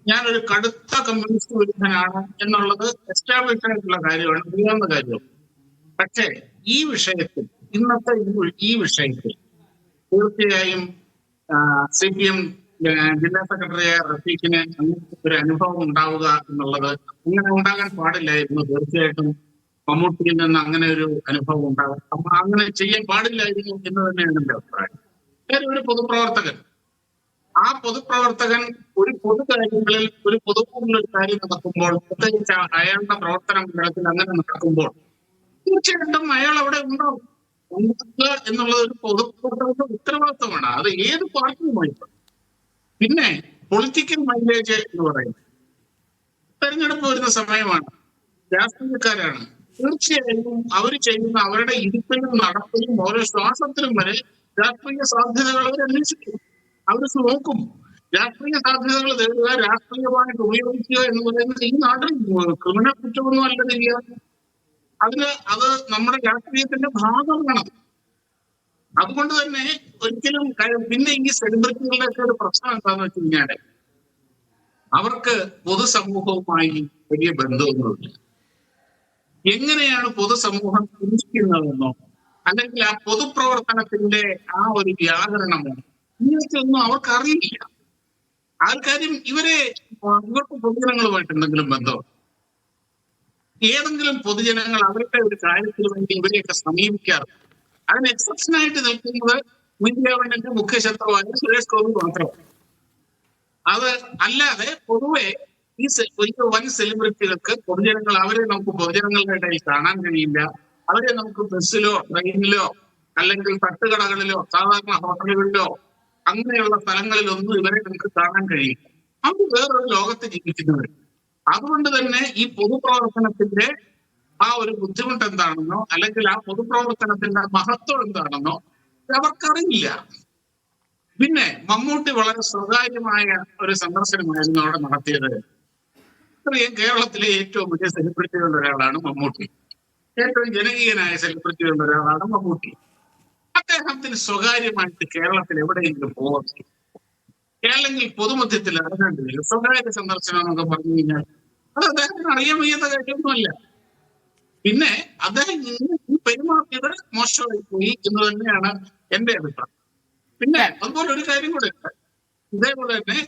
ഞാനൊരു കടുത്ത കമ്മ്യൂണിസ്റ്റ് വിരുദ്ധനാണ് എന്നുള്ളത് എസ്റ്റാബ്ലിഷ് ആയിട്ടുള്ള കാര്യമാണ്, അറിയാവുന്ന കാര്യമാണ്. പക്ഷേ ഈ വിഷയത്തിൽ, ഇന്നത്തെ ഈ വിഷയത്തിൽ തീർച്ചയായും CPM ജില്ലാ സെക്രട്ടറിയായ റഫീഖിന് അങ്ങനത്തെ ഒരു അനുഭവം ഉണ്ടാവുക എന്നുള്ളത് അങ്ങനെ ഉണ്ടാകാൻ പാടില്ലായിരുന്നു. തീർച്ചയായിട്ടും മമ്മൂട്ടിയിൽ നിന്ന് അങ്ങനെ ഒരു അനുഭവം ഉണ്ടാകും, അങ്ങനെ ചെയ്യാൻ പാടില്ലായിരുന്നു എന്ന് തന്നെയാണ് എന്റെ അഭിപ്രായം. ഒരു പൊതുപ്രവർത്തകൻ, ആ പൊതുപ്രവർത്തകൻ ഒരു പൊതുകാര്യങ്ങളിൽ ഒരു പൊതുവായിട്ടുള്ള ഒരു കാര്യം നടക്കുമ്പോൾ, പ്രത്യേകിച്ച് അയാളുടെ പ്രവർത്തന മണ്ഡലത്തിൽ അങ്ങനെ നടക്കുമ്പോൾ തീർച്ചയായിട്ടും അയാൾ അവിടെ ഉണ്ടാവും. ഉണ്ടാക്കുക എന്നുള്ളത് ഒരു പൊതുപ്രവർത്തകരുടെ ഉത്തരവാദിത്തമാണ്. അത് ഏത് പാർട്ടിയുമായി. പിന്നെ പൊളിറ്റിക്കൽ മൈലേജ് എന്ന് പറയുന്നത് തെരഞ്ഞെടുപ്പ് വരുന്ന സമയമാണ്, രാഷ്ട്രീയക്കാരാണ്. തീർച്ചയായും അവർ ചെയ്യുന്ന അവരുടെ ഇരിപ്പിലും നടപ്പിലും ഓരോ ശ്വാസത്തിലും വരെ രാഷ്ട്രീയ സാധ്യതകൾ അവർ അന്വേഷിക്കും, അവർ നോക്കും. രാഷ്ട്രീയ സാധ്യതകൾ തേടുക, രാഷ്ട്രീയമായിട്ട് ഉപയോഗിക്കുക എന്ന് പറയുന്നത് ഈ നാട്ടിൽ ക്രിമിനൽ കുറ്റമൊന്നും അല്ലതില്ല. അത് നമ്മുടെ രാഷ്ട്രീയത്തിന്റെ ഭാഗമാണ്. അതുകൊണ്ട് തന്നെ ഒരിക്കലും പിന്നെ ഈ സെലിബ്രിറ്റികളുടെ ഒക്കെ ഒരു പ്രശ്നം എന്താന്ന് വെച്ച് കഴിഞ്ഞാല് അവർക്ക് പൊതുസമൂഹവുമായി വലിയ ബന്ധമൊന്നുമില്ല. എങ്ങനെയാണ് പൊതുസമൂഹം ചിന്തിക്കുന്നതെന്നോ അല്ലെങ്കിൽ ആ പൊതുപ്രവർത്തനത്തിന്റെ ആ ഒരു വ്യാകരണമോ ഇങ്ങനത്തെയൊന്നും അവർക്കറിയില്ല. ആൾക്കാരും ഇവർക്ക് പൊതുജനങ്ങളുമായിട്ട് എന്തെങ്കിലും ബന്ധം, ഏതെങ്കിലും പൊതുജനങ്ങൾ അവരുടെ ഒരു കാര്യത്തിന് വേണ്ടി ഇവരെയൊക്കെ സമീപിക്കാറുണ്ട്. അതിന് എക്സെപ്ഷൻ ആയിട്ട് നിൽക്കുന്നത് മുൻ ഗവൺമെന്റ് മുഖ്യ ശത്രുവായ സുരേഷ് ഗോപി മാത്രമാണ്. അത് അല്ലാതെ പൊതുവെ ഈ വൻ സെലിബ്രിറ്റികൾക്ക് പൊതുജനങ്ങൾ, അവരെ നമുക്ക് പൊതുജനങ്ങളുടെ ഇടയിൽ കാണാൻ കഴിയില്ല. അവരെ നമുക്ക് ബസ്സിലോ ട്രെയിനിലോ അല്ലെങ്കിൽ തട്ടുകടകളിലോ സാധാരണ ഹോട്ടലുകളിലോ അങ്ങനെയുള്ള സ്ഥലങ്ങളിലൊന്നും ഇവരെ നമുക്ക് കാണാൻ കഴിയില്ല. അവർ വേറൊരു ലോകത്ത് ജീവിക്കുന്നവർ. അതുകൊണ്ട് തന്നെ ഈ പൊതുപ്രവർത്തനത്തിന്റെ ആ ഒരു ബുദ്ധിമുട്ട് എന്താണെന്നോ അല്ലെങ്കിൽ ആ പൊതുപ്രവർത്തനത്തിന്റെ മഹത്വം എന്താണെന്നോ അവർക്കറിയില്ല. പിന്നെ മമ്മൂട്ടി വളരെ സ്വകാര്യമായ ഒരു സന്ദർശനമായിരുന്നു അവിടെ നടത്തിയത്. കേരളത്തിലെ ഏറ്റവും വലിയ സെലിബ്രിറ്റികളുടെ ഒരാളാണ് മമ്മൂട്ടി, ഏറ്റവും ജനകീയനായ സെലിബ്രിറ്റികളുടെ ഒരാളാണ് മമ്മൂട്ടി. അദ്ദേഹത്തിന് സ്വകാര്യമായിട്ട് കേരളത്തിൽ എവിടെയെങ്കിലും പോകാൻ, അല്ലെങ്കിൽ പൊതുമധ്യത്തിൽ ഇറങ്ങേണ്ടി വരും. സ്വകാര്യ സന്ദർശനം എന്നൊക്കെ പറഞ്ഞു കഴിഞ്ഞാൽ അത് അദ്ദേഹത്തിന് അറിയാൻ വയ്യാത്ത കാര്യമൊന്നുമല്ല. പിന്നെ അദ്ദേഹം ഈ പെരുമാറിയത് മോശമായി പോയി എന്ന് തന്നെയാണ് എന്റെ അഭിപ്രായം. പിന്നെ അതുപോലെ ഒരു കാര്യം കൂടെ, ഇതേപോലെ തന്നെ